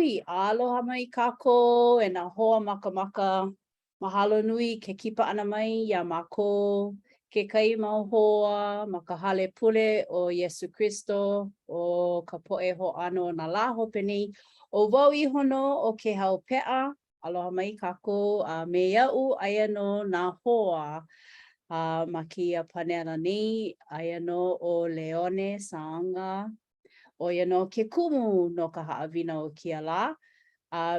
nui, aloha mai kako, e nā hoa maka maka. Mahalo nui ke kipa ana mai ia mako, ke kai mau hoa, maka hale pule o Yesu Kristo, o ka po'e ho'ano na la hopeni, o wau iho no o ke hau pe'a, aloha mai kako, me ia'u aia no nā hoa, ma kia panela nei, aia no o Leone Saanga, o ia no ke kumu no ka haʻawina o kia la.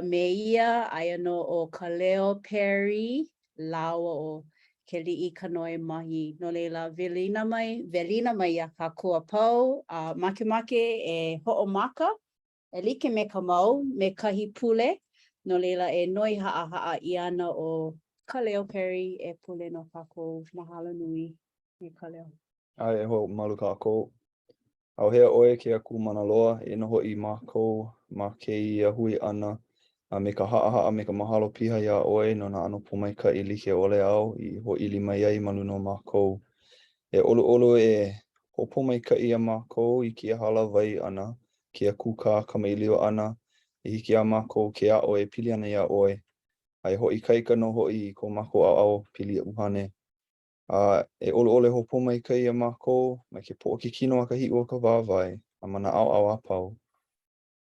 Me ia aia no o ka Leo Perry, laua o ke li'i kanoe mahi. No leila, velina mai ia ka kua pau. Make e ho'omaka, e like me ka mau, me kahi pule. No leila, e noi ha'a i ana o ka Leo Perry, e pule no kako. Mahalo nui me ka leo. Ai e ho malu kako. Au hea oe ke aku mana loa, e noho i mākou, ma ke ia hui ana, me ka haa me ka mahalo piha ia oe, no na ano pumaika I like ole au, I ho ili mai ai malu no mākou. E olu e ho pumaika ia mākou, I kia hala vai ana, kia kuka kamailio ana, I hiki a mākou ke a oe pili ana ia oe. Ai ho I kaika no ho I ko mākou au pili uhane. E ole hopo mai ka ia mākou, mai ke po ke kino a ka hi o ka wāwai, a mana au apau.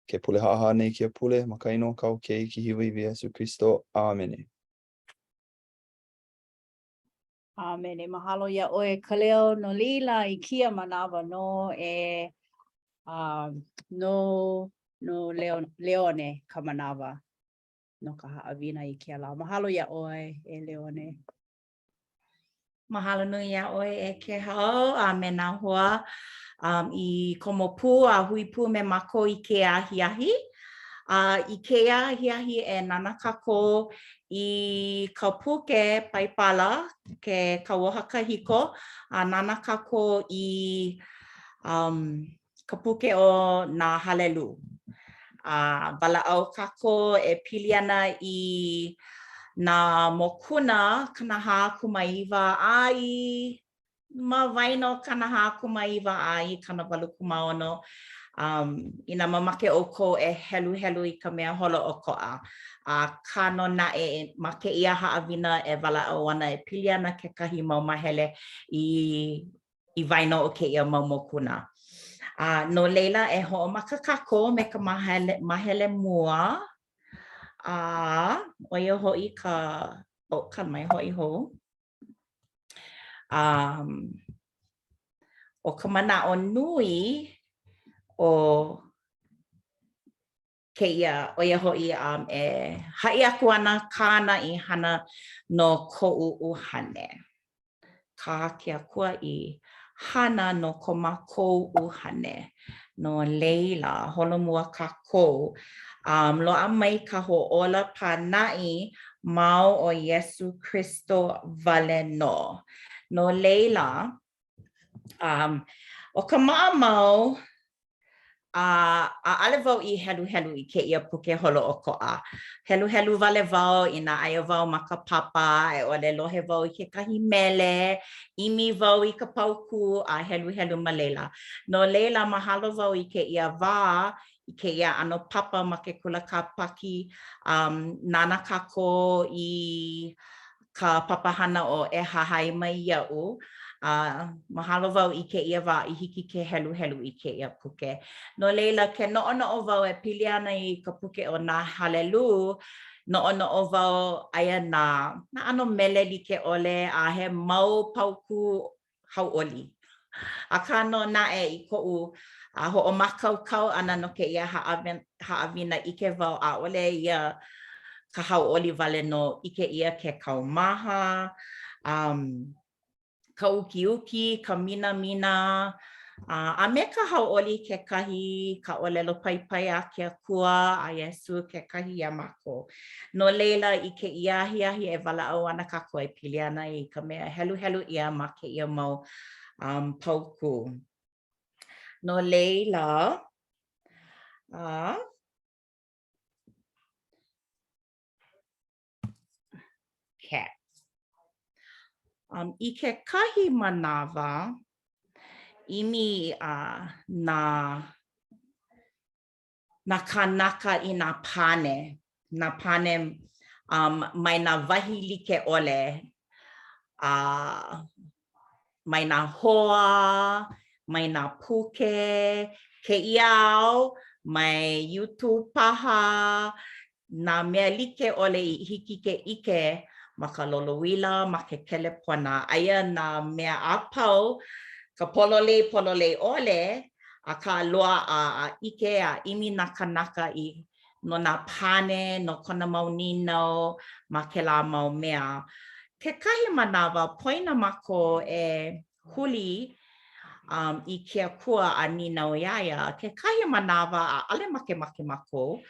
Ke pule haha nei kia pule, makaino kau kei ki hiwa I Yesu Kristo. Āmene. Āmene. Mahalo ia oe ka leo no lila I kia manawa no no Leone ka manawa no ka haʻawina I kia la. Mahalo ia oe e Leone. Mahalo nui ia oe e ke hao a me nā hoa I komo pū a hui pū me mako I ke ahiahi. I ke ahiahi e nana kako I ka puke paipala ke kauoha kahiko. Nana kako I ka puke o nā halelu. Walaʻau kako e pili ana I nā mokuna kanaha kumaiwa ai ma waino kanaha kumaiwa ai kana walu kumaono ina mamake o ko e helu I ka mea holo o koa kano na e make ia haawina e walaʻau ana e pili ana ke kahi mau mahele I waino o ke ia mau mokuna no leila e hoʻomaka kako me ka mahele mua oia hoʻi ka mai hoʻi ho. O ka manaʻo nui o keia oia hoʻi e haʻi aku ana kāna I hana no koʻu uhane. Ka ke akua I hana no ko mākou uhane. No leila holomua kākou. Loa mai ka hoʻola panaʻi mau o Yesu Kristo wale no. No leila, o ka maʻamau, ʻaʻale wau I helu I keia puke holo o koʻa. Helu wale wau ina aia wau ma ka papa, e ʻole lohe wau I kekahi mele, imi wau I ka pauku, a helu ma leila. No leila mahalo wau I keia wā, I keia ano papa ma ke Kula Kāpaki, nana kako I ka papahana o e hahai mai ia'u. Mahalo wau I keia wā I hiki ke helu I keia puke. No leila ke noʻonoʻo wau e pili ana I ka puke o nā halelu, noʻonoʻo wau aia nā ano mele like ʻole a he mau pauku hauʻoli. Ka no naʻe I koʻu hoʻomakaukau ana no ke ia haʻawina ʻike wau ʻaʻole ia ka hauʻoli wale no ʻike ia ke kaumaha, ka ukiuki, ka minamina, a me ka hauʻoli kekahi ka ʻōlelo paipai a ke akua a Iesu kekahi ia mako. No leila I ke ia ahiahi e walaʻau ana kako e pili ana I ka mea helu ia ma ke ia mau pauku. No leila, I kekahi manawa, imi nā na kanaka I na pane mai na wahi like ole mai na hoa mai na puke ke iao mai YouTube paha na mea like ole I hiki ke ike ma ka lolowila ma ke kelepona aia na mea apau ka polole ole a ka loa a ike a imi na kanaka I no na pane no kona mau nino ma ke la mau mea ke kahi manawa poina mako e huli I kia kua a ninau iaia ke kahi manawa a ale make mako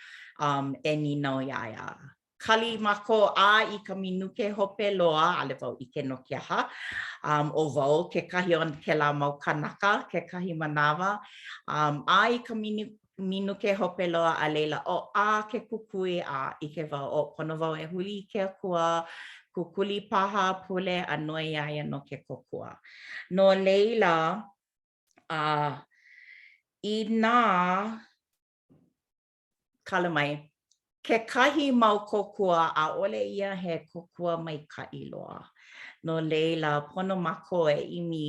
e ninau iaia kali mako a I ka minuke hope loa ale wau ike no ke ha o wau ke kahi on ke la mau kanaka ke kahi manawa a I ka minuke hope loa a leila o a ke kukui a ike wau o pono wau e huli ke kua kukuli paha pule a noi iaia no ke kokua no leila I nā kala mai ke kahi mau kokua a ole ia he kokua mai ka iloa no leila pono mako e imi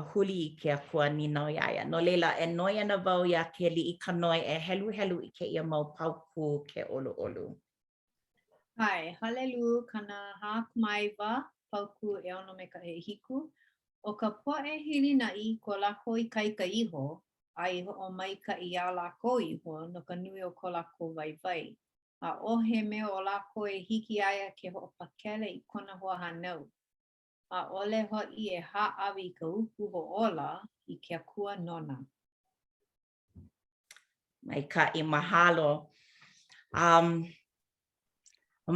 huli I ke akua ninau iaia no leila e noi ana wau ia ke li I ka noi e helu I ke ia mau pauku ke olu Hai, halelu kana hakumaiwa pauku e ono me ka e hiku. O ka poe hili na I ko lako I kaika iho, a iho o mai ka I a lako iho no ka nui o ko lako vai. A o he mea o lako e hiki aia ke ho pakele I kona hoa hanau. A ole ho I e haawi ka upu ho ola I ke akua nona. mai ka I mahalo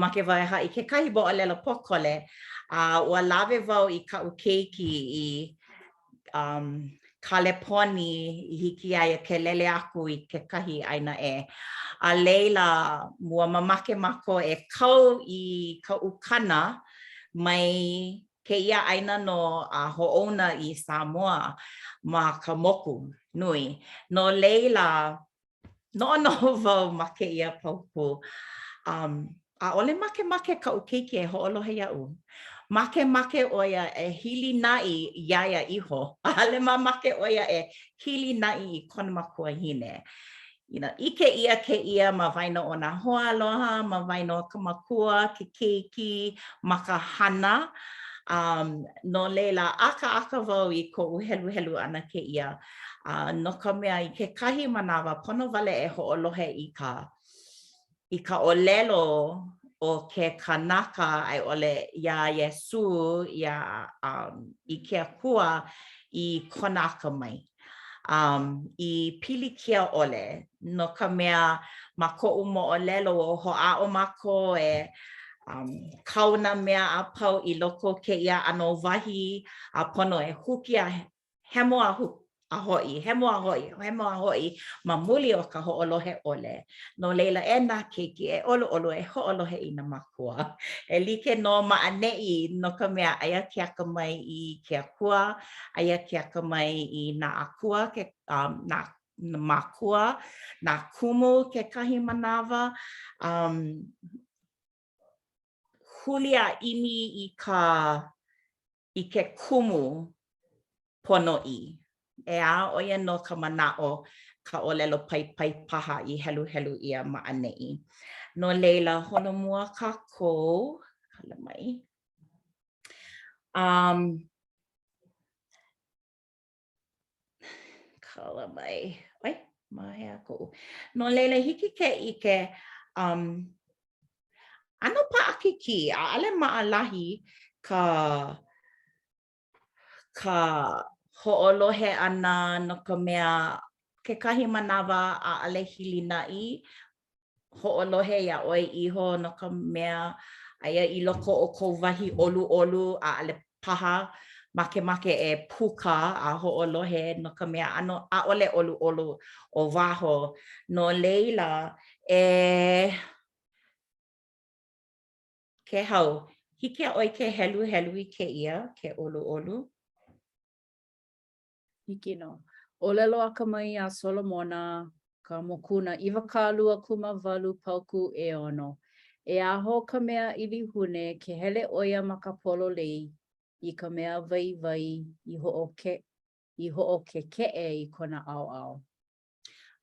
ma ke vai ha I ke kahi bo alela pokole ua lawe wau I ka ukeiki I Kaleponi I hiki aia ke lele aku I ke kahi aina e a leila mua mamake mako e kau I ka ukana mai ke ia aina no ho'ona I Samoa ma ka moku nui no leila no wau ma ke ia paupu a ole make ka ukeiki e ho'olohe ia'u. Make oia e hili na'i iaia iho. Ale make oia e hili na'i I kona makua hine. Ike ia ke ia ma waina o nā hoa aloha, ma waina o ka makua, ke keiki, ma ka hana. No leila aka wau I ko helu ana ke ia. No ka mea I ke kahi manawa pono wale e ho'olohe I ka olelo o ke kanaka ai ole ia Iesu ia I ke akua I kona aka mai. I pili kia ole no ka mea ma ko'u mo'olelo o ho'a'o mako e kauna mea a pau I loko ke ia ano wahi a pono e huki a hemo a ho'i ma muli o ka ho'olohe ole. No leila e nā keiki e olo e ho'olohe I nā makua. E like no ma'ane'i no ka mea aia ke aka mai I ke akua, aia ke aka mai I nā akua, nā makua, nā kumu ke kahi manawa. Huli a imi I ke kumu pono I. E a oia no ka mana'o ka olelo pai paha I helu ia ma'ane'i. No leila hono mua kākou. Hala mai. Kala mai. Oi, mahe ako. No leila hiki ke ike ano pa'akiki a ale ma'alahi ka ho'olohe ana no ka mea ke kahi manawa a ale hili na'i ho'olohe ia oi iho no ka mea aia I loko o kou wahi olu a ale paha make e puka a ho'olohe no ka mea ano a ole olu o waho no leila ke hau hiki a oi ke helu I ke ia ke olu Hiki no. Olelo aka mai a Solomona ka mokuna 2.8 pauku e ono. E aho ka mea ilihune ke hele oia ma ka pololei I ka mea wai I ho'oke ke'e I kona au.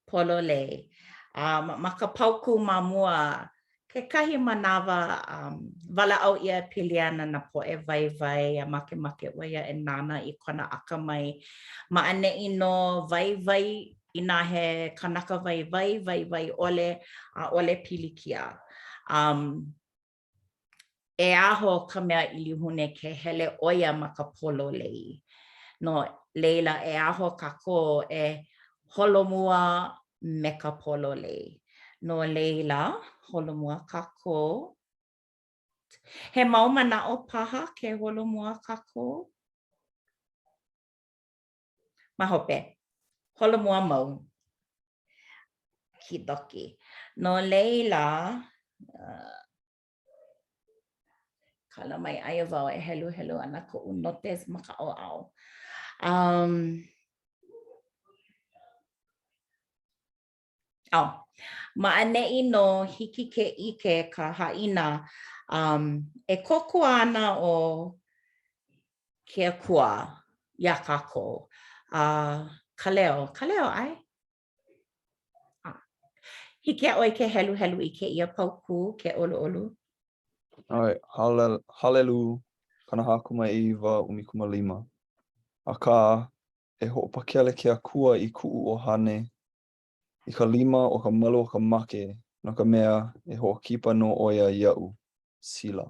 Polole. Ma ka pauku ma mua, ke kahi manawa wala au ia piliana na po'e vai a make oia e nana I kona akamai. Ma ane ino vai I nā he kanaka vai ole a ole pilikia. E aho ka mea ilihune ke hele oia ma ka pololei. No leila e aho kako e holomua me ka pololei. No leila holomua kako. He mau mana'o paha ke holomua kako? Mahope. Holomua mau. Kidoki. No leila kala mai aia wau e helu ana ko unotes maka au. Ma'ane'i no hiki ke ike ka ha'ina e kokua ana o ke kua ia kako. Kaleo ai? Hiki a oi ke helu I ke ia pauku ke olu. Alright, halelu kana hakumaiwa 15. Aka e ho'opakele ke akua I ku'u o hane I ka 5 o ka malo o ka make no ka mea e ho'okipa no oia ia'u. Sila.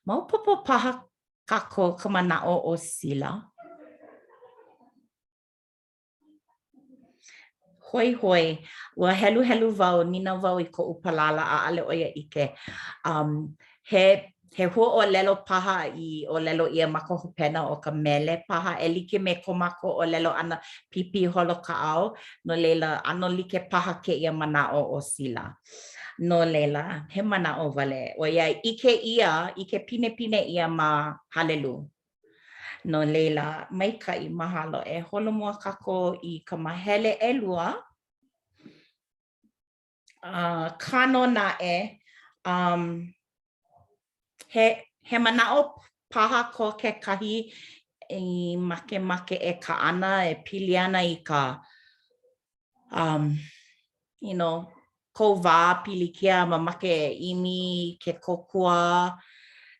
Maupopo paha kako ka mana'o o sila. Hoi. Ua helu wau, nina wau I ko'u palala a ale oia ike. He ho'olelo paha I olelo ia ma ka hopena o ka mele paha e like me ko mako olelo ana pipi holo ka'au. No leila ano like paha ke ia mana'o o sila. No leila he mana'o wale. O ia ike pine ia ma halelu. No leila maika'i mahalo e holomua kako I ka mahele 2. Kano na'e he mana'o paha ko ke kahi I make e ka ana e pili ana I ka ko wā pilikia ma make e imi ke kokua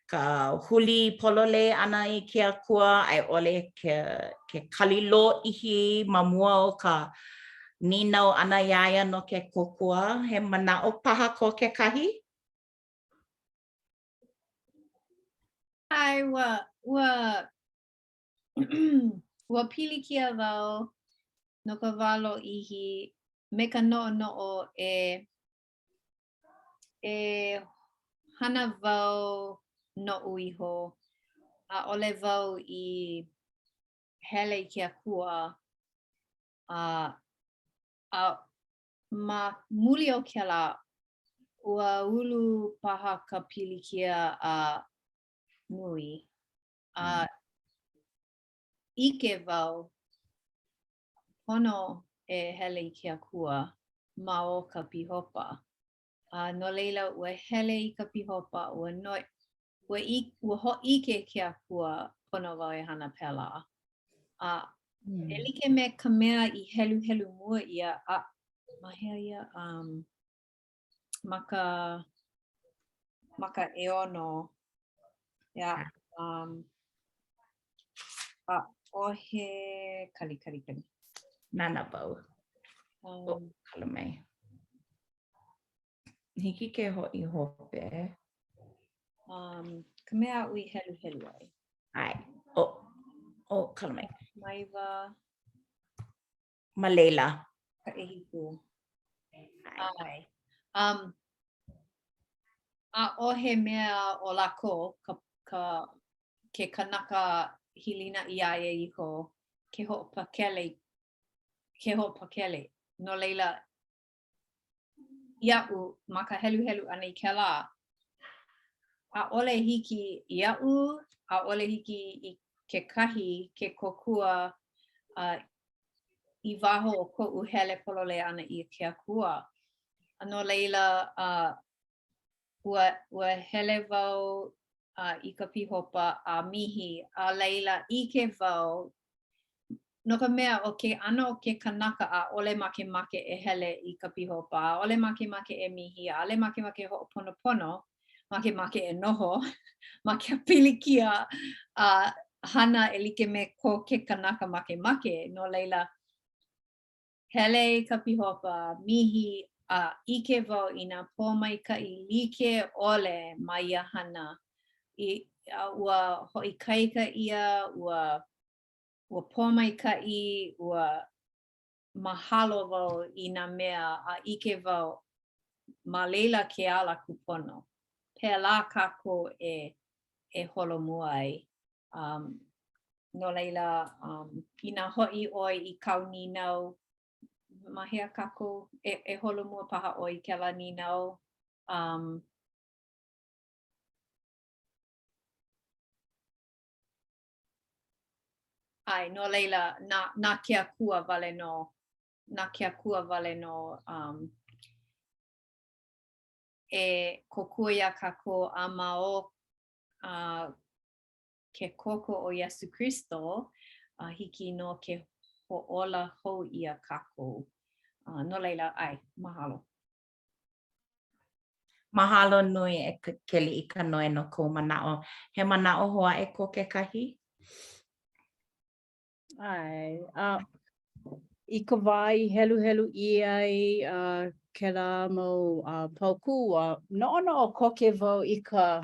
ka huli polole ana I ke akua ai ole ke kalilo ihi ma mua o ka ninau ana iaia no ke kokua he mana'o paha ko ke kahi? Ai, ua pilikia wau no ka walo ihi me ka no'o e hana wau no'u iho a ole wau I hele I ke akua a ma muli o kela ua ulu paha ka pilikia nui ike wau pono e hele I ke akua ma o ka pihopa no leila ua hele I ka pihopa ua ho'ike ke akua pono wau e hana pela e like me ka mea I helu mua ia mahea ia maka eono ia ohe kali Nana wau. Kala mai. Hiki ke ho'i hope. ka mea ui helu ai. Ai. Kala mai. Maiwa. Malela. Ka ehiku. Ai. Ohe mea o lako ke kanaka hilina iaia iho ke ho'opakele. No leila ia'u ma ka helu ana I kela ole hiki ia'u ole hiki I ke kahi ke kokua I waho o ko'u hele polole ana I ke akua. No leila ua hele wau I ka pihopa a mihi a leila I ke wau no ka mea o ke ana o ke kanaka a ole make e hele I ka pihopa a ole make e mihi a ole make ho'oponopono make e noho ma ke pilikia hana e like me ko ke kanaka make no leila hele ka pihopa mihi ike wau I nā pōmaikaʻi like ole ma ia hana ua hoʻikaika ia ua pōmaikaʻi ua mahalo wau I nā mea a ike wau ma leila ke ala kupono pēlā kākou e holomua ai no leila I nā hoʻi ʻoe I kau ninau mahea kākou e holomua paha ʻoe I kēlā ninau ai no leila na ke akua wale no e kokua ia kākou a mao ke koko o Yesu Kristo hiki no ke hoʻola hou ia kākou no leila ai mahalo. Mahalo nui e keli I ka noe no kou manao. He manao hoa e ko kekahi? Ai, I ka wai helu I kela mau pauku no koke wau I ka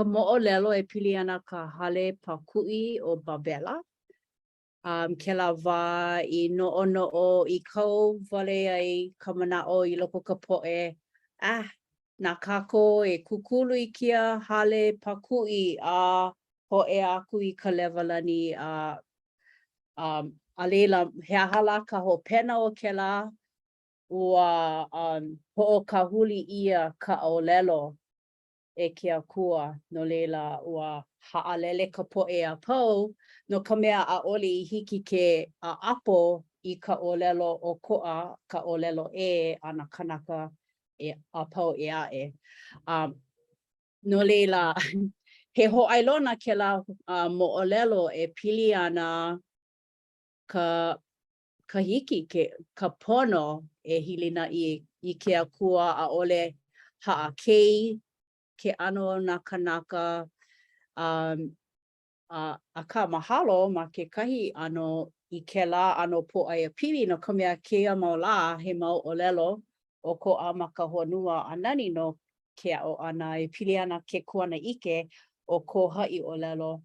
mo'olelo e pili ana ka hale paku'i o Babela. Kela wā I no'o I kau wale ai ka mana'o I loko ka po'e. Nā kākou e kukulu I kia hale paku'i a ho'e aku I ka lewalani a leila he ahala ka hopena o kela ua ho'okahuli ia ka ʻaolelo e ke akua no leila ua ha'alele ka po'e a pau no ka mea ʻaʻole I hiki ke ʻaʻapo I ka ʻōlelo o koʻa ka ʻōlelo a na kanaka a pau aʻe. No leila he hoʻailona kēlā moʻolelo e pili ana ka hiki ka pono e hilina I ke akua ʻaʻole haʻakei ke ʻano na kanaka ka mahalo ma kekahi ʻano I kēlā ʻano pōʻaiapili pili no ka mea keia mau lā he mau ʻōlelo o koʻa ma ka honua a nani no ke aʻo ʻana e pili ana ke kuana ʻike o ko haʻi ʻōlelo.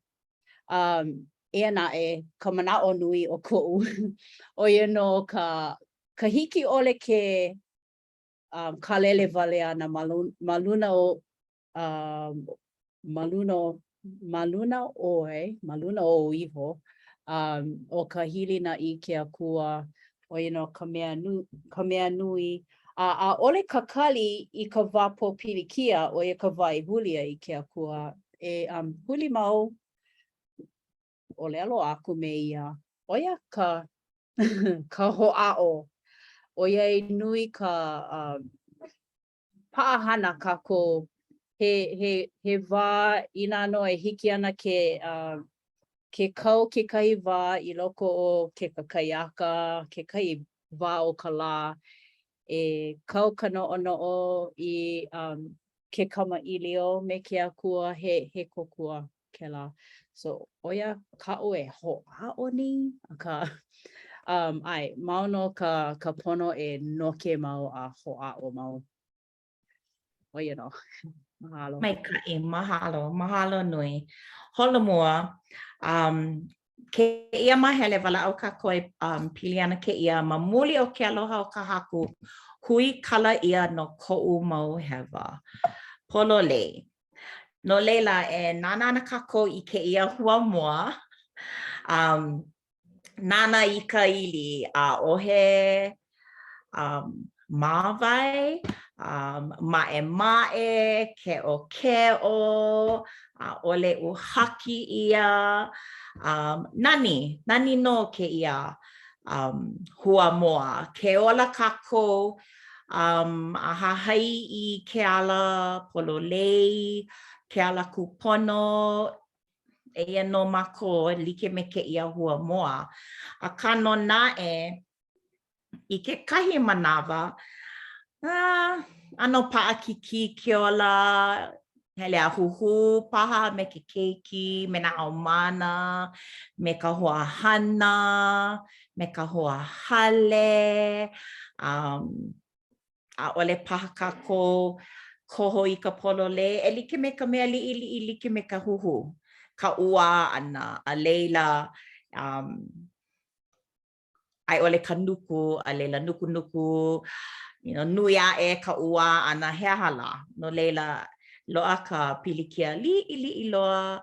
Eia naʻe ka manaʻo nui o koʻu ʻoia no ka hiki ʻole ke kalele wale ana maluna o iho o ka hilina I ke akua ʻoia no ka mea nui a ʻole kakali I ka wā pōpilikia ʻoia ka wā huli ai I ke akua huli mau ʻōlelo aku me ia ʻoia ka hoʻaʻo ʻoia nui ka paʻahana kākou he wā ina no e hiki ana ke kau kekahi wā I loko o ke kakaiaka kekahi wā o ka lā e kau ka noʻonoʻo I ke kamaʻilio me ke akua he kokua kēlā. So ʻoia kaʻu e hoʻaʻo nei akā mau no ka pono e noke mau a hoʻaʻo mau. ʻoia no. Mahalo. Maikaʻi, mahalo nui. Holomua, ke ia mahele wala au kākou e pili ana ke ia ma muli o ke aloha o ka haku hui kala ia no koʻu mau hewa. Polole. No leila e nana ana kākou I ke ia hua moa. Nana I ka ili a ohe mawai, mae, keʻo, a ole u haki ia, nani no ke ia. hua moa. Ke ola kākou a hahai I ke ala pololei, ke ala kupono, eia no mako like me ke ia hua moa. A kano nae I ke kahi manawa, ano paakiki ke ola, hele a huhu paha me ke keiki, me na aumana, me ka hoa hana, me ka hoa hale, a ole paha kako koho I ka polole, e like me ka mea li'i like me ka huhu. Ka ua ana, a leila, ai ole ka nuku, a leila nuku nuku, nui a e ka ua ana hea hala. No leila loa ka pilikia li'i loa,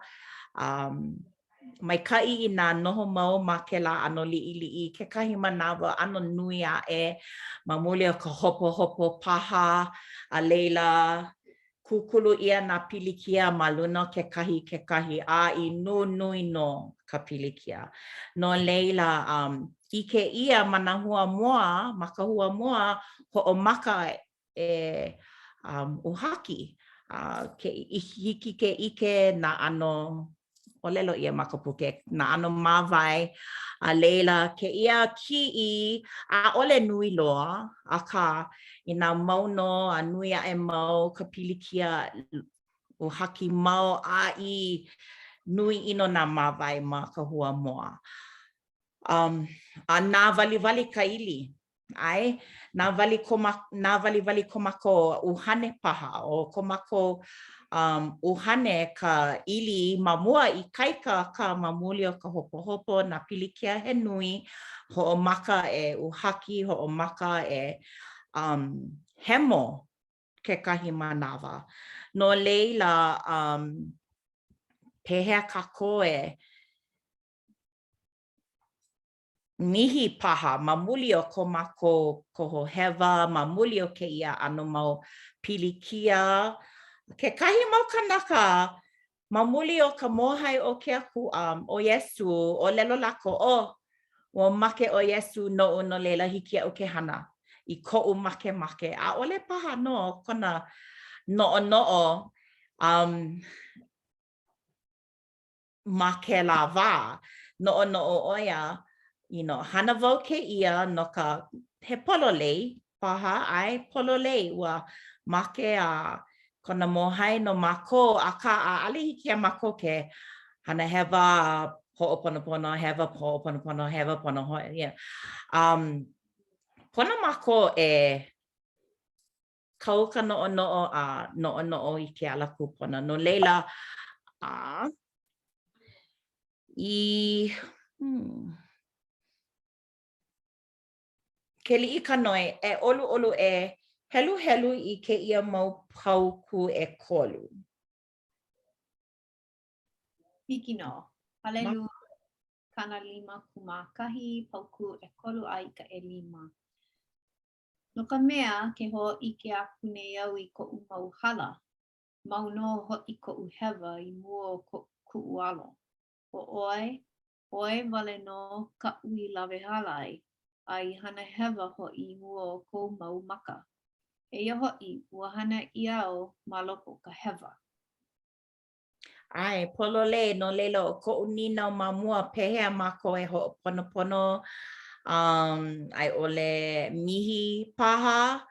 mai kai I nā noho mau ma ke la ano li'i ke kahi manawa ano nui a e ma muli o ka hopo paha a leila kukulu ia nā pilikia ma luna ke kahi a I nui no ka pilikia. No leila I ke ia ma nā hua moa, ma ka hua moa ho'omaka e uhaki. Ke hiki ke ike na ano olelo ia makapuke na ano mawai a leila ke ia ki'i a ole nui loa aka I nā mauno a nui a e mau ka pilikia uhaki mau a I nui ino nā mawai ma ka hua moa. A nā wali ka ili. Ai, nā wali komako uhane paha o komako uhane ka ili mamua I kaika ka mamuli o ka hopo na pilikia he nui ho'omaka e uhaki ho'omaka e hemo ke kahi manawa. No leila pehea kakoe mihi paha, mamuli o komako koho hewa, mamuli o ke ia ano mau pilikia. Ke kahi mau kanaka, mamuli o ka mohai o ke aku o Yesu, o lelo lako, o make o Yesu no leila hiki o ke hana. I ko'u make. A ole paha no, kona no'o, ma ke la wā, no'o oia, hana wau ke ia no ka he pololei, paha ai pololei ua make a kona mohai no mako a ka a ale hiki a mako ke hana hewa ho'oponopono, hewa ho'oponopono, hewa pono hoi. Yeah. Kona mako e kau ka no'o a no'o I ke ala kupona. No leila ke li'i ka noi e olu e helu I ke ia mau pauku e kolu. Hiki no. Hallelujah. Kana 5 pauku e kolu ai ka 5. No ka mea ke ho'ike aku nei au I ko'u mau hala. Mau no ho'i ko'u hewa I mua o ku'u alo. O oe wale no ka ui lawe hala ai. Ai hana hewa ho'i mua o kou mau maka. Eia ho'i ua hana ia o maloko ka hewa. Ai, polole no leila o ko'u nina o mamua pehea mako e ho'oponopono. Ai ole mihi paha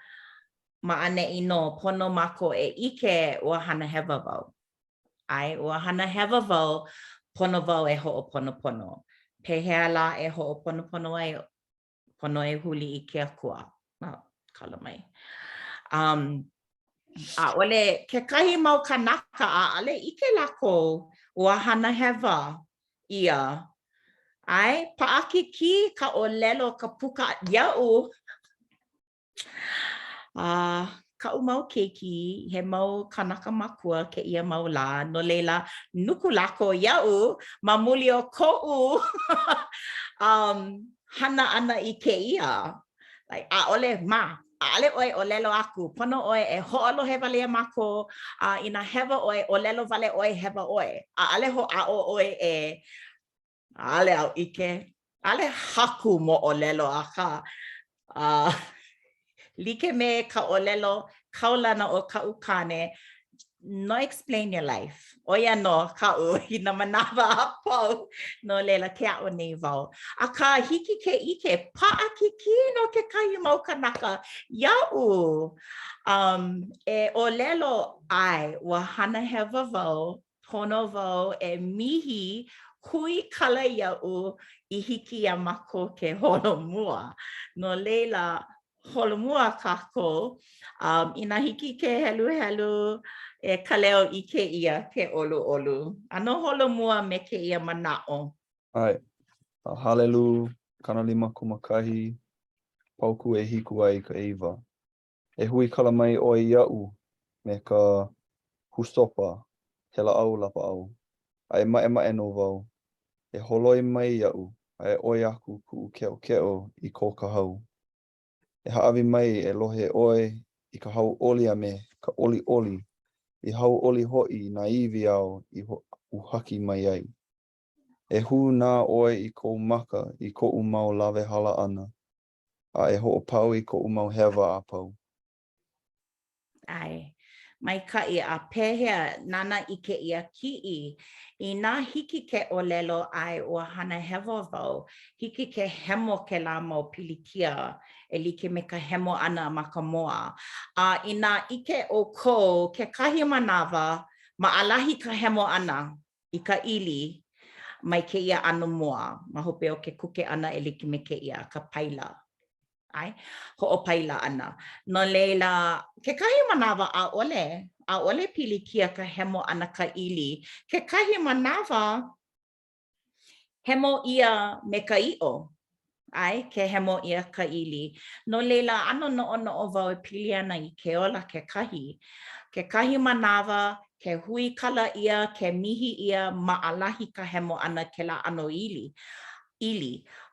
ma'ane ino pono mako e ike ua hana hewa wau. Ai, ua hana hewa wau pono wau e ho'oponopono. Pehea la e ho'oponopono ai pono e huli I ke akua. Kala mai. A ole ke kahi mau kanaka a ale ike lako ua hana hewa ia. Ai, paakiki ka olelo ka puka ia'u. Ka mau keiki, he mau kanaka makua ke ia mau la. No leila, nuku lako ia'u, mamuli o ko'u hana ana I ke ia. Like, a ole ma. Ale oe o lelo aku, pono oe e ho'alohe wale mako, ina hewa oe o lelo wale oe hewa oe. A ale ho a o oe e ale au ike, Ale haku mo olelo aka. Like me ka olelo kaulana o ka ukane. No explain your life. Oia no kau hina manawa apau no lela ke o nei wau. Aka hiki ke ike paakiki no ke kai mau kanaka iau. E olelo ai wa hana hewa wau pono wau e mihi hui kala iau I hiki a mako ke holomua. No lela holomua kako ina hiki ke helu e kaleo I ke ia ke olu. Ano holomua me ke ia manao. Ai, halelu, kanalima kumakahi, pauku e hiku ai ka eiva. E hui kala mai o iau me ka hustopa, hela au lapa au. Ai mae no wau. E holoi mai iau, ai oi aku ku keo I ko ka hau. E haawi mai e lohe oe I ka hau oli a me, ka oli. I hau oli hoi na iwi au I uhaki mai ai. E hu nā oe I ko maka I ko mau lawe hala ana. A e ho'opau I ko mau hewa a pau. Ai, mai ka I a pehea nana I ke ia ki'i. I nā hiki ke olelo ai o hana hewa wau, hiki ke hemo ke la mau pilikia, e like me ka hemo ana ma ka moa. I nā ike o ko ke kahi manawa, ma alahi ka hemo ana I ka ili, mai ke ia ano moa, ma hope o ke kuke ana e like me ke ia ka paila. Ai, ho'opaila ana. No leila, ke kahi manawa a ole pilikia ka hemo ana ka ili. Ke kahi manawa, hemo ia me ka i'o. Ai, ke hemo ia ka ili. No leila, ano no wau e pili ana I ke ola ke kahi. Ke kahi manawa, ke hui kala ia, ke mihi ia, maalahi ka hemo ana ke la ano ili.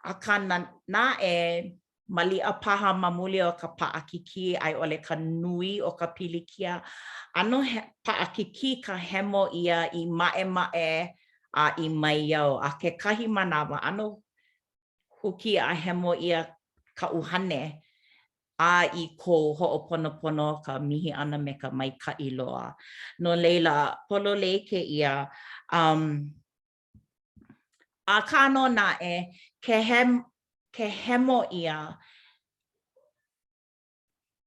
A ka na e malia paha mamuli o ka paakiki ai ole ka nui o ka pilikia. Ano paakiki ka hemo ia I mae a I mai iau. A ke kahi manawa, ano huki a hemo ia ka uhane a I ko ho'oponopono ka mihi ana me ka mai ka iloa. No leila, polo le ke ia, a kano na e ke hemo ia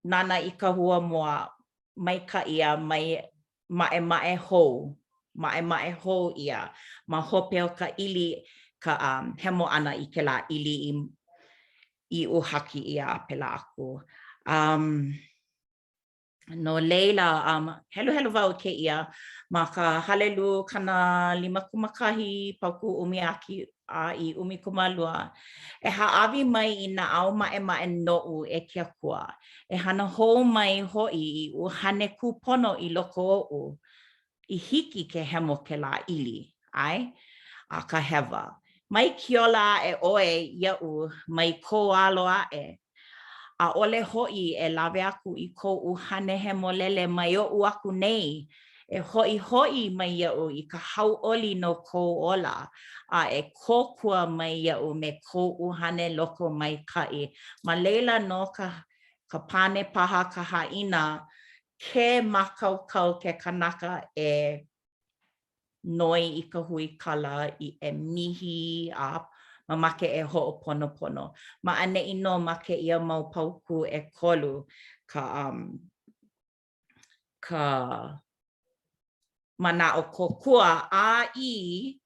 nana I ka hua moa mai ka ia mai mae hou. Mae hou ia. Ma hope o ka ili ka hemo ana I ke la ili I uhaki ia a pela aku. No leila, helu wau ke ia ma ka halelu kana 5 pauku umiaki a I 12. E haawi mai I na au mae no'u e kia kua. E hana hou mai hoi I uhane kupono I loko o'u. I hiki ke hemo ke la ili. Ai? A ka hewa. Mai kiola e oe iau mai ko aloa e. A ole hoi e lawe aku I ko uhane hemo lele mai o'u aku nei. E hoi mai iau I ka hau oli no ko ola. A e kokua mai iau me ko uhane loko mai kai. Ma leila no ka pane paha ka haina ke makaukau ke kanaka e noi I ka hui kala I e mihi a mamake e ho'oponopono. Ma ane ino make ia mau pauku e kolu ka mana o kokua a I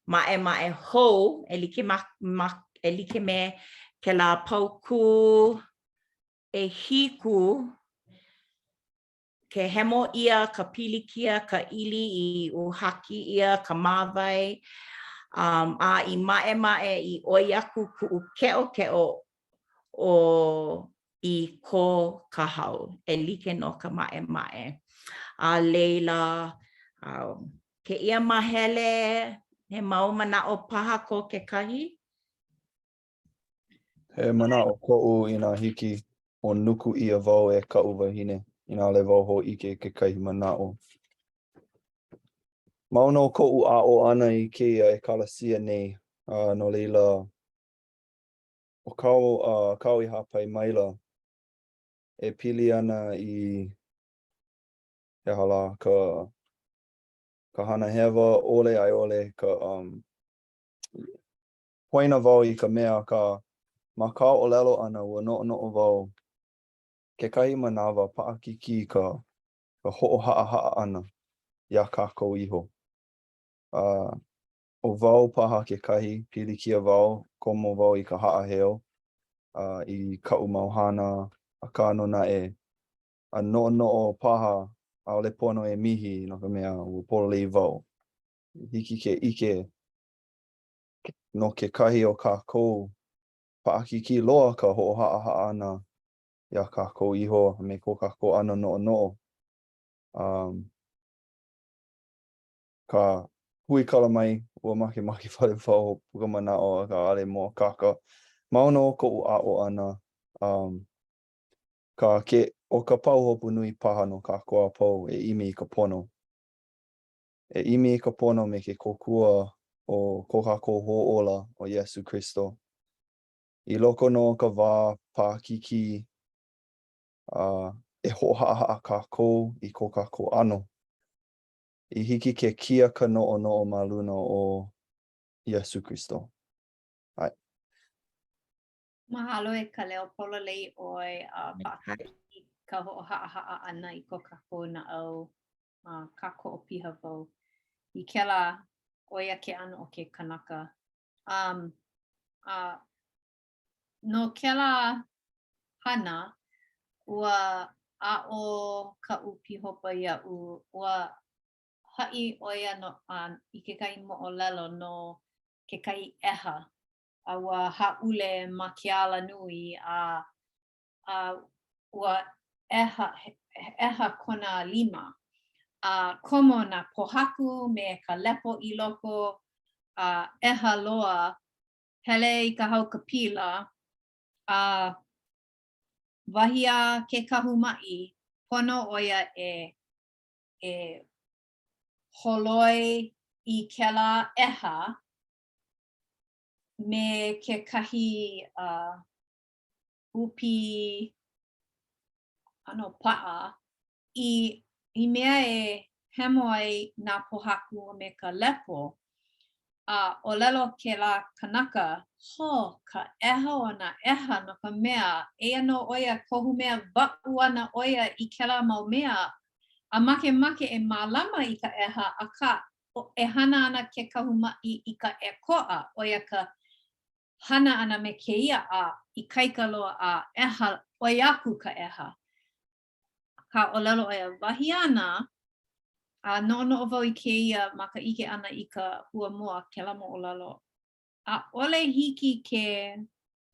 mae hou e like me ke la pauku e hiku ke hemo ia ka pilikia ka ili I uhaki ia ka mawai a I mae I oi aku ku keo o I ko ka hau e like no ka mae. A leila ke ia mahele he mau mana o paha ko ke kahi? He mana o ko'u I nā hiki o nuku ia wau e ka'u wahine. I nā le wau ho ike ke kahi mana o. Mauna o ko'u a o ana I keia e kalasia nei. No leila o kau I hapai maila e pili ana I he hala ka hana hewa ole ai ole ka poina wau I ka mea ka ma ka o lelo ana ua no wau kekahi manawa paakiki ka ho'o haa ana ia kākou iho. O wau paha kekahi pilikia wau komo wau I ka haa heo I ka'u mauhana a kano na a no paha a ole pono e mihi no ka mea ua pololei wau. Hiki ke ike no kekahi o kākou paakiki loa ka ho'o haa ana ia kākou iho me ko kākou ana no. Ka hui kala mai ua make whare whao puka manao ka ale mo kaka. Maono ko o ana ka ke o ka pauhopu nui paha no kākou a pau e imi I ka pono. E imi I ka pono me ke kokua o ko kākou ho'ola o Yesu Christo. I loko no ka wā pākiki e ho'aha kākou I ko kākou ano. I hiki ke kia ka no ma luna o Yesu Christo. Ai. Mahalo e ka leo pololei oi paakiki ka ho'oha'a ana I ko kākou na au kākou o piha wau. I kela oia ke ano o ke kanaka. No kela hana ua a'o ka'u pihopa ia'u ua ha'i oia no I kekahi mo'olelo no kekahi eha. A ua ha'ule ma ke ala nui ua eha kona 5. Komo na pohaku me ka lepo I loko eha loa hele I ka hau kapila wahia ke kahumai pono oia e holoi I kela eha me ke kahi upi pa'a I mea e hemo ai nā pohaku me ka lepo o lelo ke la kanaka ka eha o na eha no ka mea eia no oia kohu mea wa'u ana oia I kela mau mea a make e mālama I ka eha a ka e hana ana ke kahumai I ka e ko'a oia ka hana ana me keia I kaika loa eha oiaku ka eha. Ka olelo oia wahi ana no wau I keia ma ka ike ana I ka hua mua kela mo olelo. Ole hiki ke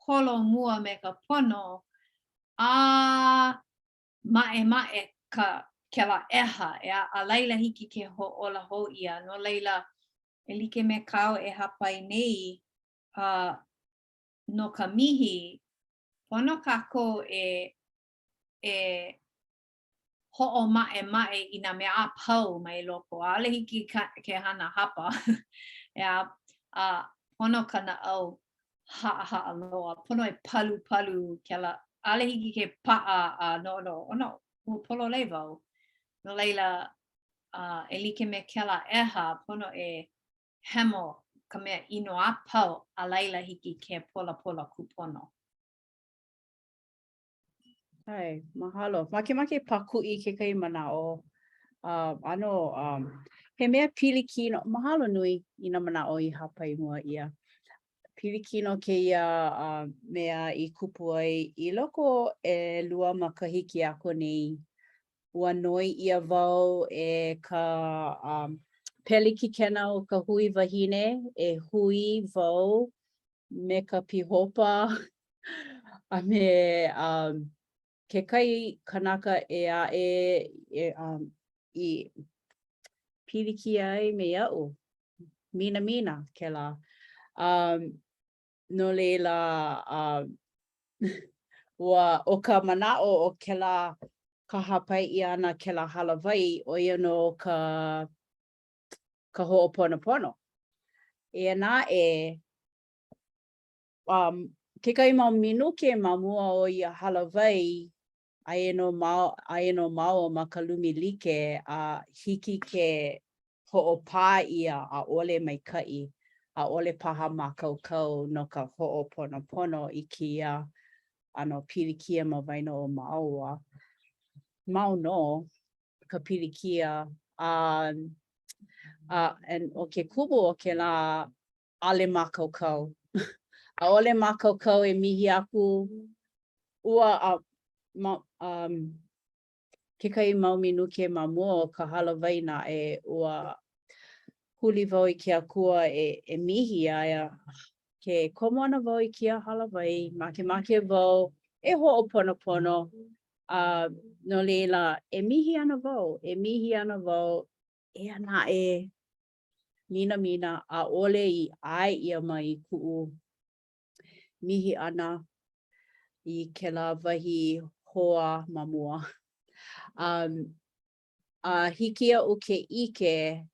holo mua me ka pono mae ka kela eha a laila hiki ke ho'ola ho ia no laila e like me kau e hapai nei no ka mihi pono kākou e ho'o mae I nā mea a pau mai loko ale hiki ke hana hapa pono kana au ha'a loa pono e palu kela ale hiki ke pa'a no polo lei wau no leila e like me kela eha pono e hemo ka mea ino a pau a laila hiki ke pola kupono. Hai, mahalo. Make paku'i kekahi mana'o. He mea pilikino, mahalo nui I nā mana'o I hapai mua ia. Pilikino keia mea I kupu ai I loko e lua ma ka hiki ako nei. Ua noi ia wau e ka peliki kena o ka hui wahine e hui wau me ka pihopa a me kekai kanaka I piliki ai me ia'u. Mina kela. No leila ua o ka mana'o o kela ka hapai I ana kela halawai o ia no ka ho'oponopono. Ia nā ke kai mau minuke ma mua o ia halawai ai no mau ma ka lumi like a hiki ke ho'opā ia a ole mai kai a ole paha ma kaukau no ka ho'oponopono i kia ano pilikia ma waina o Māua. Mau no ka pilikia and o ke kubu o ke la ale ma kaukau. A ole ma kaukau e mihi aku ua ke kai mau minuke ma mua o ka halawaina e ua huli wau i ke akua e mihi aia ke komo ana wau i kia halawai make wau e ho'oponopono no leila e mihi ana wau e ana e mina a ole i ai ia mai ku'u mihi ana i ke la wahi hoa ma mua. Hikia o ke ike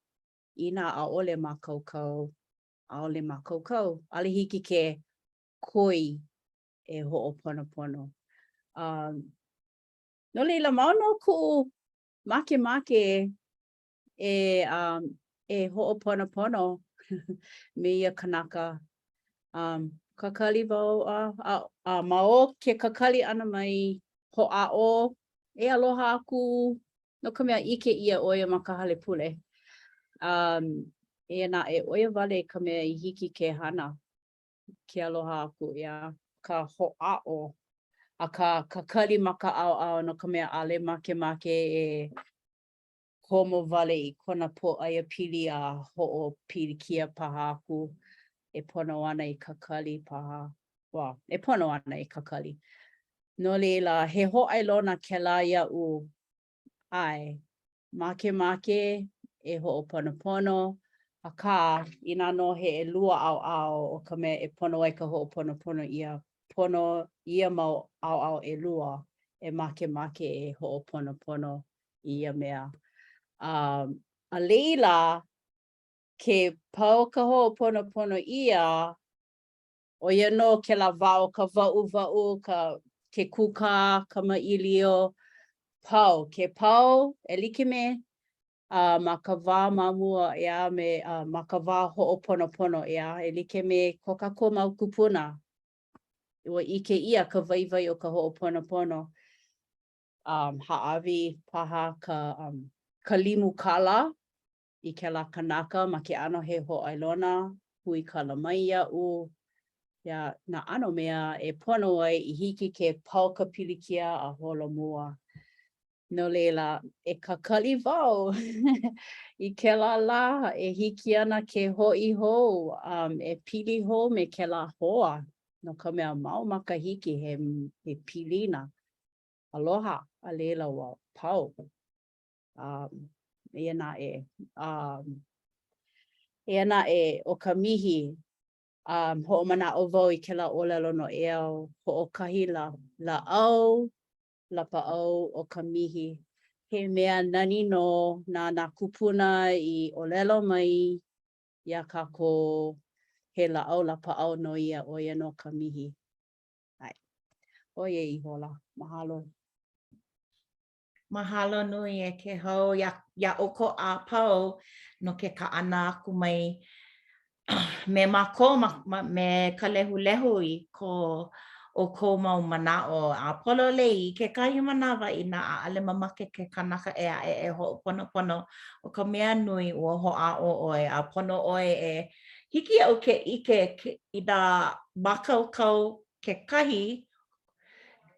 ina a ole ma kaukau. Ale hiki ke koi e ho'oponopono. No leila mau no ku'u make e ho'oponopono me ia kanaka. Kakali wau ma o ke kakali ana mai ho'a'o e aloha aku no ka mea ike ia oia ma ka hale pule. E na e oia wale ka mea i hiki ke hana ke aloha aku ia ka ho'a'o a ka kakali ma ka ao no ka mea ale make e komo wale i kona po aia pili a ho'opilikia paha aku. E pono ana i kakali paha. Wow, e pono ana i kakali. No leila, he ho'ailona ke la ia'u ai. Make e ho'oponopono. A ka, ina no he lua au o ka mea e pono ai ka ho'oponopono ia. Pono ia mau au e lua. E make e ho'oponopono ia mea. A leila, ke pau ka ho'oponopono ia, o ia no ke la wao ka wa'u ke kuka, ka ma'ilio, ke pau, e like me, ma ka wā mamua ea me, ma ka wā ho'oponopono ea, e like me ko kako mau kupuna. Ua ike ia ka waiwai o ka ho'oponopono. Ha'awi paha ka limu kala, i ke la kanaka ma ke ano he ho'ailona, hui kala mai ia'u. Ia, na ano mea e pono ai i hiki ke pau ka pilikia a holomua. No leila, e kakali wau. I ke la, e hiki ana ke ho'i hou, e pili hou me ke la hoa. No ka mea mau makahiki he pilina. Aloha, a leila wau, pau. Ia na e o ka mihi ho'omana'o wau i ke la olelo no eo ho'okahi la au lapa'au o ka mihi. He mea nani no na kupuna i olelo mai ia kako he la au lapa'au no ia o ia no ka mihi. Ai. Oia I hola. Mahalo. Mahalo nui e ke hau ia oko a pau no ke kaana aku mai me mako me ka lehu I ko o ko mau mana'o a polo lei ke kahi manawa I na a'ale mamake ke kanaka e ho'oponopono o ka mea nui ua ho'a'o oe a pono oe e hiki au ke ike I na makaukau ke kahi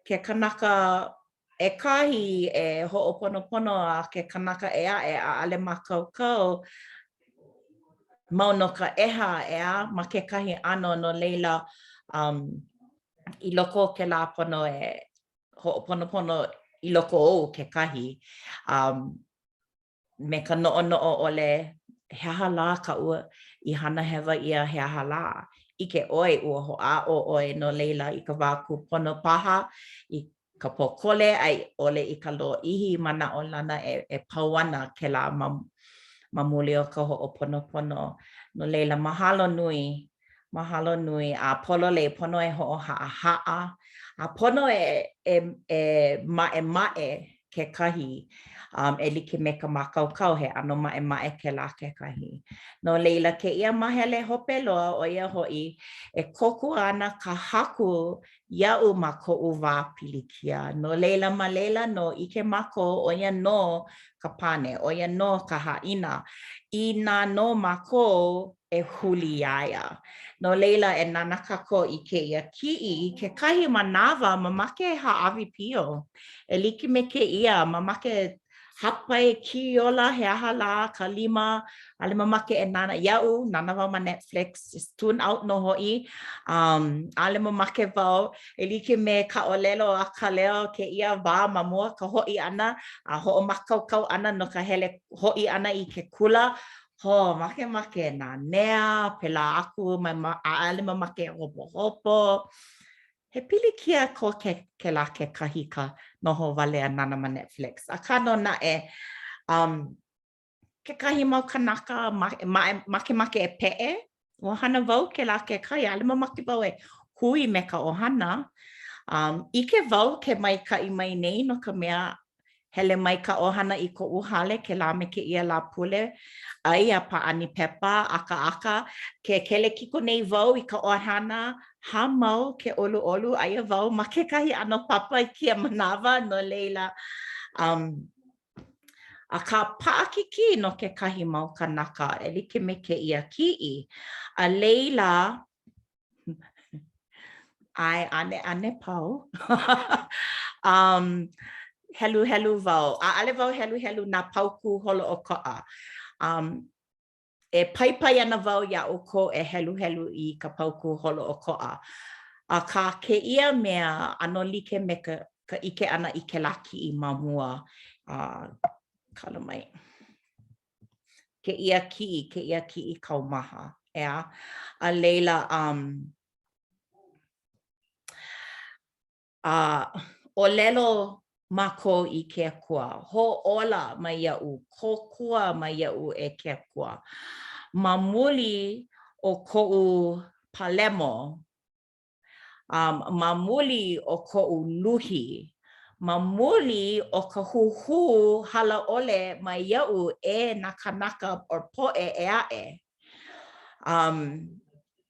ke kanaka e kahi e ho'oponopono a ke kanaka e a'ale makaukau mau no ka ea ma ke kahi ano no leila I loko ke la pono e ho'oponopono I loko o ke kahi. Me ka no'o ole he aha la ka ua I hana hewa ia he aha la. I ke oe ua ho'a'o oe no leila I ka wā kupono paha I ka pokole ai ole I ka lo'ihi mana o lana e pau ana ke la mamuli o ka ho'oponopono. No leila mahalo nui Mahalo nui. A polole pono e ho haa. A pono e mae ke kahi. E like me ka makaukau he ano mae ke la ke kahi. No leila ke ia mahele hope loa o ia hoi e koku ana ka haku iau ma ko'u wā pilikia. No leila ma leila no ike mako o ia no ka pane, o ia no ka haina. I nā no mako e huli aia. No leila e nana kako i ke ia ki'i, ke kahi manawa mamake ha'awi pio. E like me ke ia mamake hapa e ki ola he aha la ka lima ale mamake e nana iau nana wau ma Netflix just tune out no hoi ale mamake wau e like me ka olelo a ka leo ke ia wā ma mua ka hoi ana a ho makau ana no ka hele hoi ana i ke kula ho make na nea pela aku ma ale mamake hopo he pilikia ko ke la ke kahika noho wale a nana ma Netflix. A ka no na ke kahi mau kanaka make e pe'e. Ohana wau ke la ke kai. Ale ma make wau e hui me ka ohana. Ike wau ke mai ka i mai nei no ka mea hele mai ka ohana i ko uhale ke la me ke ia la pule. Ai a paani pepa aka ke kele kiko nei wau i ka ohana ha mau ke olu aia wau ma ke kahi ano papa i kia manawa no leila a ka paakiki no ke kahi mau kanaka e like me ke ia ki'i a leila ai ane pau helu wau a ale wau helu na pauku holo o ko'a e pai ana wau ia o ko e helu i ka pauku holo o ko'a. A ka ke ia mea ano like me ka ike ana i ke laki i mamua. Kala mai. Ke ia ki'i kaumaha. Ea. A leila, o lelo mako i ke kua. Ho ola mai ia'u. Kokua mai ia'u e ke kua. Ma muli o ko'u palemo. Ma muli o ko'u luhi. Ma muli o ka huhu hala ole mai ia'u e nakanaka o po'e e a'e.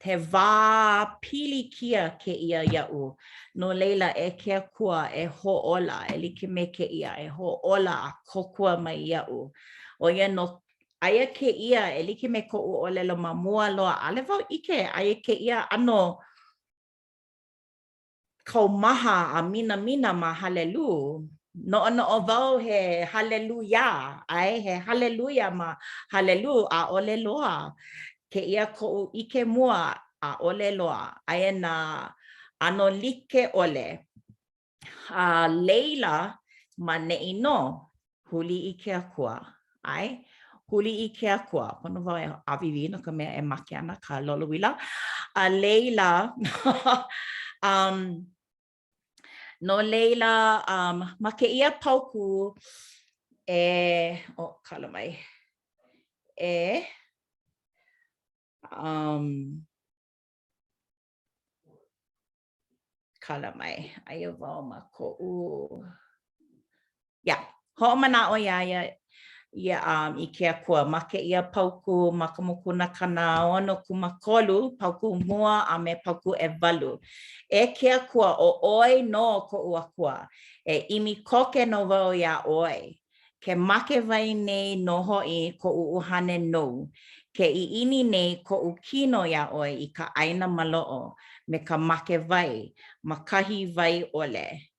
Te wā pilikia ke ia ia'u. No leila e ke kua e ho'ola. E like me ke ia e ho'ola a kokua mai ia'u. O ia no aia ke ia e like me ko'u olelo mamua loa. Ale wau ike aia ke ia ano kaumaha a mina ma halelu. No wau he haleluya. Ai he haleluya ma halelu a ole loa. Ke ia ko'u ike mua a ole loa. Aia na ano like ole. A leila ma ne'i no. Huli i ke akua. Ai? Huli i ke akua. Pono wau e awiwi no ka mea e make ana ka lolowila. A leila no leila ma ke ia pauku kala mai kala mai aia wau ma ko'u ho'omana o ia i ke akua ma ke ia pauku ma ka mokuna kana ono kumakolu pauku mua a me pauku e walu e ke akua o oi no ko'u akua e imi koke no wau ia oi ke make vai nei no hoi ko'u uhane no ke iini nei ko'u kino ia oi i ka aina malo'o me ka make vai ma kahi vai ole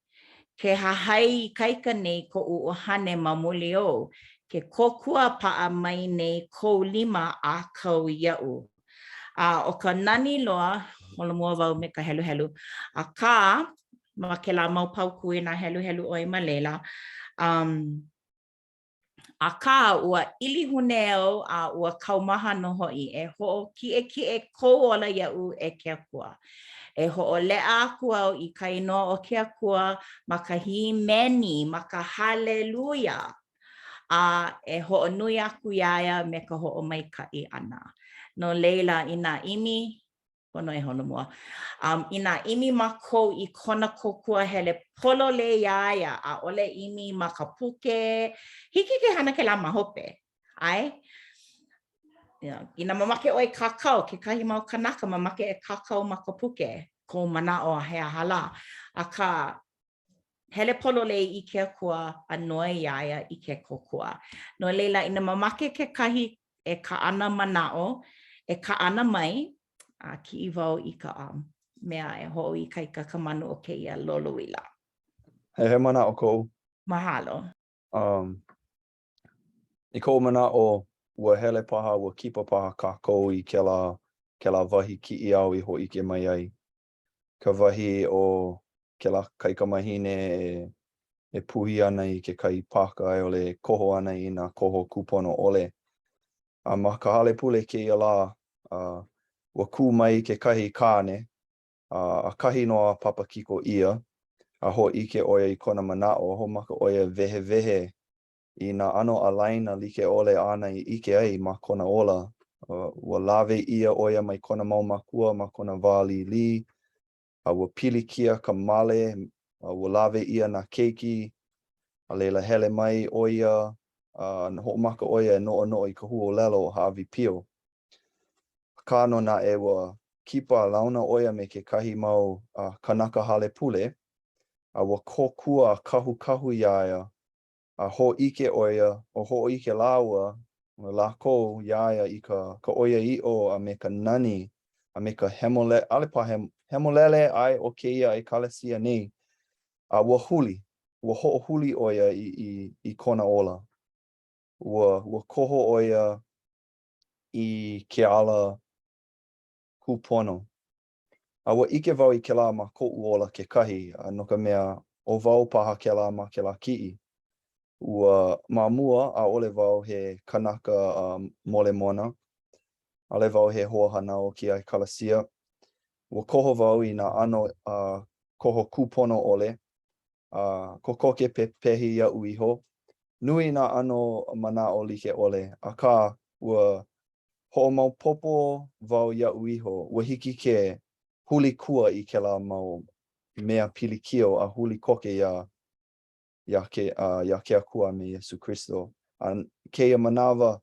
ke hahai kaika nei ko'u uhane ma muli o ke kokua pa'a mai nei kou lima a kau ia'u. O ka nani loa, holo mua wau me ka helu. A ka, ma ke la mau pauku i nā helu oi ma leila. A ka ua ilihuneo a ua kaumaha no hoi e ho'o ki kou ola ia'u e ke akua. E ho'o le'a aku au i ka inoa o ke akua ma ka himeni, ma ka haleluya. E ho'onui aku iaia me ka ho'omaika'i ana. No leila i nā imi Pono e hono mua. Ina imi mako I kona kokua hele polo le iaia a ole imi maka puke. Hiki ke hana ke la mahope. Ai? Ina mamake o e kakao, ke kahi mau kanaka mamake e kakao maka puke. Ko mana o hea hala. Aka hele polo le I ke kua a noe iaia I ke kokua. No leila ina mamake ke kahi e ka ana manao, e ka ana mai, ki I wau I ka mea e ho I kaika ka manu o ke ia lolo ila. He mana o kou. Mahalo. I kou mana o ua hele paha, ua kipa paha kākou I ke la wahi ki I au I ho ike mai ai. Ka wahi o ke la kaika mahine e puhi ana I ke kai paka e ole koho ana I nā koho kupono ole. Ma ka hale pule ke ia la, ua kū mai ke kahi kāne, a kahi noa papakiko ia, a ho ike oia I kona manao, ho maka oia vehe vehe I nā ano alaina like ole ana I ike ai ma kona ola. Ua lawe ia oia mai kona mau makua, ma kona wali li, ua pili kia ka male, ua lawe ia nā keiki, a leila hele mai oia, ho maka oia no no I ka huo lelo hawi pio. Ka no na e ua kipa launa oia me ke kahi mau kanaka hale pule, a ua kokua kahu kahu iaia, a ho ike oia, o ho ike laua, la ko iaia I ka oia I o a me ka nani, a me ka hemole, alepa hemolele ai o ke ia I kalesia nei, a ua huli, ua ho huli oia I kona ola. Ua koho oia I ke ala kupono. A ua ike wau I ke la ma ko'u ola ke kahi, no ka mea o wau paha ke la ma ke la ki'i. Ua mamua a ole wau he kanaka mole mona, ale wau he hoa hanao ki ai kalasia. Ua koho wau I nā ano koho kupono ole, kokoke pehi ia uiho. Nui nā ano mana o like ole, a ka ua ho mau popo wau ia uiho, ua hiki ke huli kua I ke la mau mea pilikio a huli koke ia ke akua me Yesu Kristo. Keia manawa,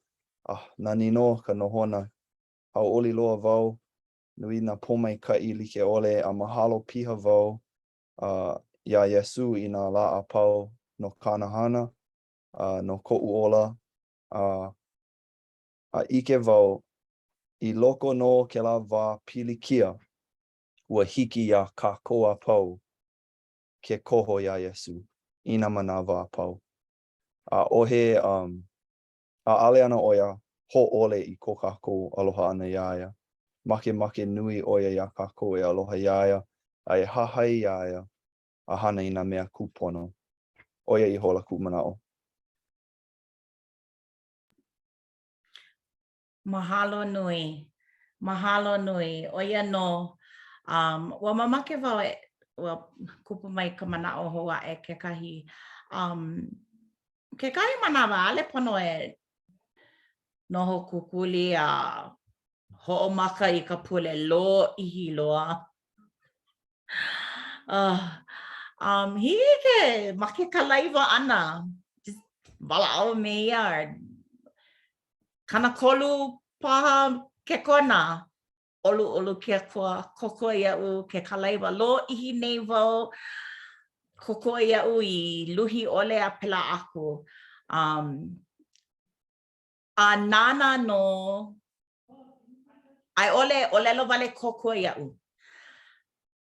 nani no ka nohona, hau oli loa wau, nui nā pomai ka I like ole, a mahalo piha wau, ia Yesu I nā la a pau no kanahana, no ko'u ola, a ike wau, I loko no ke la wā pilikia, ua hiki ia kākoa pau ke koho ia Yesu, ina manawa a pau. A ohe, a ale ana oia ho ole I ko kākou aloha ana iaia. Make nui oia ia kākou e aloha iaia, a e hahai iaia, a hana I nā mea kupono. Oia I hola ku manao. Mahalo nui. Mahalo nui. Oia no. Ua mamake wau ua kupu mai ka manao hoa e ke kahi. Ke kahi manawa ale pono e noho kukuli a ho'omaka I ka pule lo ihi loa. Hiki ke make ka laiwa ana. Just wala'o me ia. Kana kolu paha ke kona. Olu ke kua koko ia'u ke kalaiwa. Lo ihi nei wau koko ia'u I luhi ole a pela aku. A nana no ai ole lo wale koko ia'u.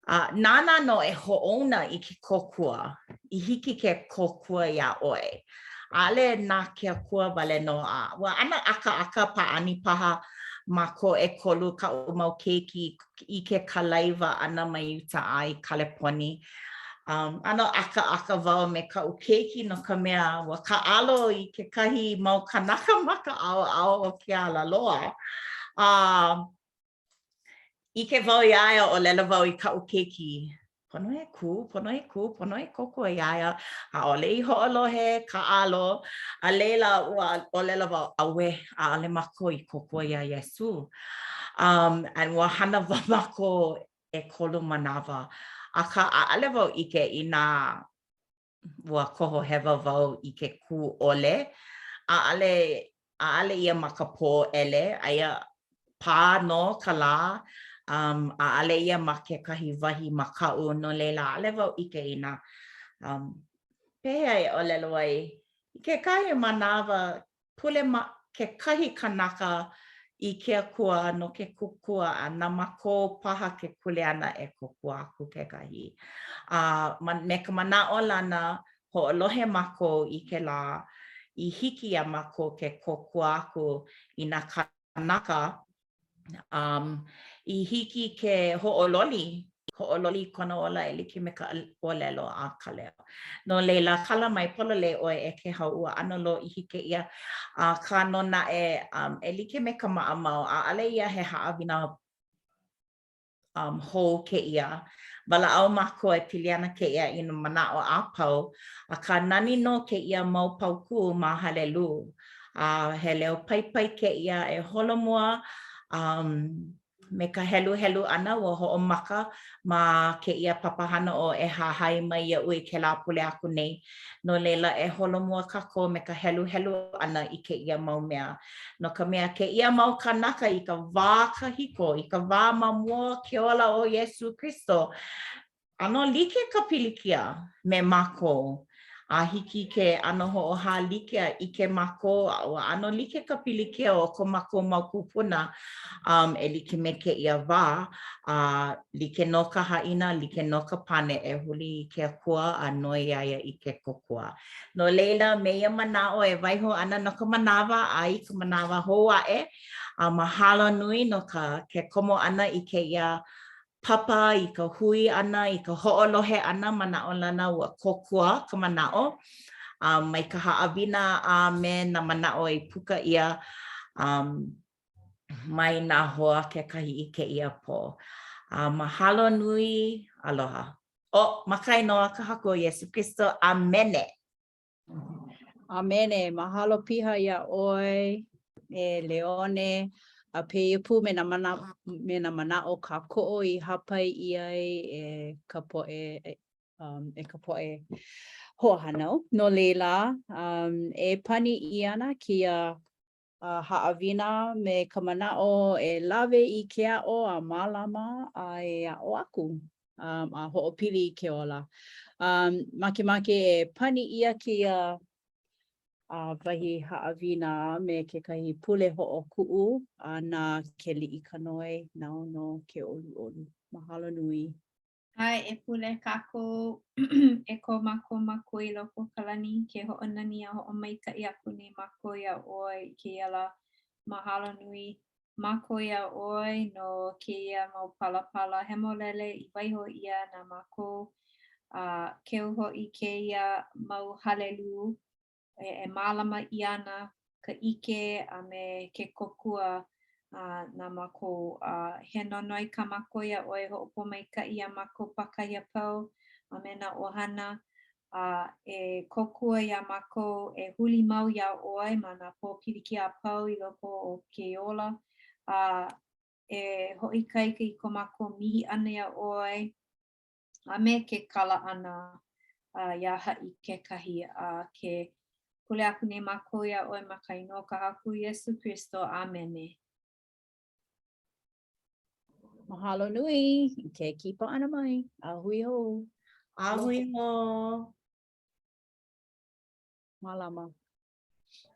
Nana no e ho'ona I ke kokua. I hiki ke kokua ia oe. Ale nā ke akua wale no a. Wa ana aka pa'ani paha ma ko e kolu ka o mau keiki I ke kalaiwa ana mai Utah ai Kaleponi. Ano aka wau me ka o keiki no ka mea wa ka alo I ke kahi mau kanaka maka ao o ke ala loa. I ke wau iaia o lela wau I ka o keiki pono e koko e iaia, a ole I ho'olohe ka alo, a leila ua o lela wau awe a ale mako I koko ia Iesu. And ua hana wa mako e kolu manawa. A ka a ale wau ike I nā ua koho hewa wau I ke ku ole. A ale ia maka pō ele, aia pā no ka lā. A ale ia ma ke kahi wahi makau no leila ale wau ike I nā pehea e olelo ai ke kahi manawa pule ke kahi kanaka I ke akua no ke kukua a nā mako paha ke kule ana e kokua aku ke kahi. Me ka mana'o lana ho'olohe mako I ke lā I hiki a mako ke kokua aku I nā kanaka I hiki ke ho'ololi kona ola e like me ka olelo a ka leo. No leila kala mai polole oi e ke haua ana lo I hike ia ka nona e like me ka ma'amau a ale ia he ha'awina hou ke ia. Wala au mako e pili ana ke ia I na mana'o a pau. A ka nani no ke ia mau pauku ma halelu. He leo pai ke ia e holomua me ka helu ana ua ho'omaka ma ke ia papahana o e hahai mai ia ui ke la pule aku nei. No leila e holomua kako me ka helu ana I ke ia mau mea. No ka mea ke ia mau kanaka I ka wā kahiko, I ka wā mamua ke ola o Iesu Kristo. Ano like ka pilikia me mako. A hiki ke ano ho'oha like I ke mako a ano like ka pilikia o ko mako mau kupuna e like me ke ia wā like no ka haina, like no ka pane e huli ke akua a noi aia I ke kokua. No leila me ia mana'o e waiho ana no ka manawa ai ka manawa hoa'e mahalo nui no ke komo ana I ke ia papa I ka hui ana, I ka ho'olohe ana mana'o lana ua kokua ka mana'o. Mai ka ha'awina me na mana'o I puka ia mai nā hoa ke kahi I ke ia po. Mahalo nui, aloha. Makai noa ka haku o Iesu Kristo, amene. Amene, mahalo piha ia oi, e Leone, a pei pu me na mana'o ka ko'o I hapai iai e ka po'e ho'ohanau. No leila, e pani I ana kia ha'awina me ka mana'o e lawe I ke a'o a mālama a e a'o aku a ho'opili I ke ola. Makemake e pani ia kia wahi ha'awina me ke kahi pule ho'oku'u na ke li'i kanoi nao no ke olu. Mahalo nui. Ai, e pule kako e ko mako I loko kalani ke ho'onani a ho'omaika'i aku nei mako ia oi ke ala mahalo nui. Mako ia oi no ke ia mau palapala hemolele I waiho ia na mako keu ho'i ke ia mau halelu e mālama I ana ka ike a me ke kokua na mako he nonoi ka mako ia oi ho'opomaika'i a mako pakaia pau a me na ohana e kokua ia mako e huli mau ia oi ma na pōpiliki a pau I loko o ke ola e ho'ikaika I ko mako mihi ana ia oi a me ke kala ana ia ha'i ke kahi ke pule aku nei mako ia oi makai no ka haku Iesu Kristo. Amene. Mahalo nui, ke kipa ana mai, a hui ho. Ahui ho. Malama.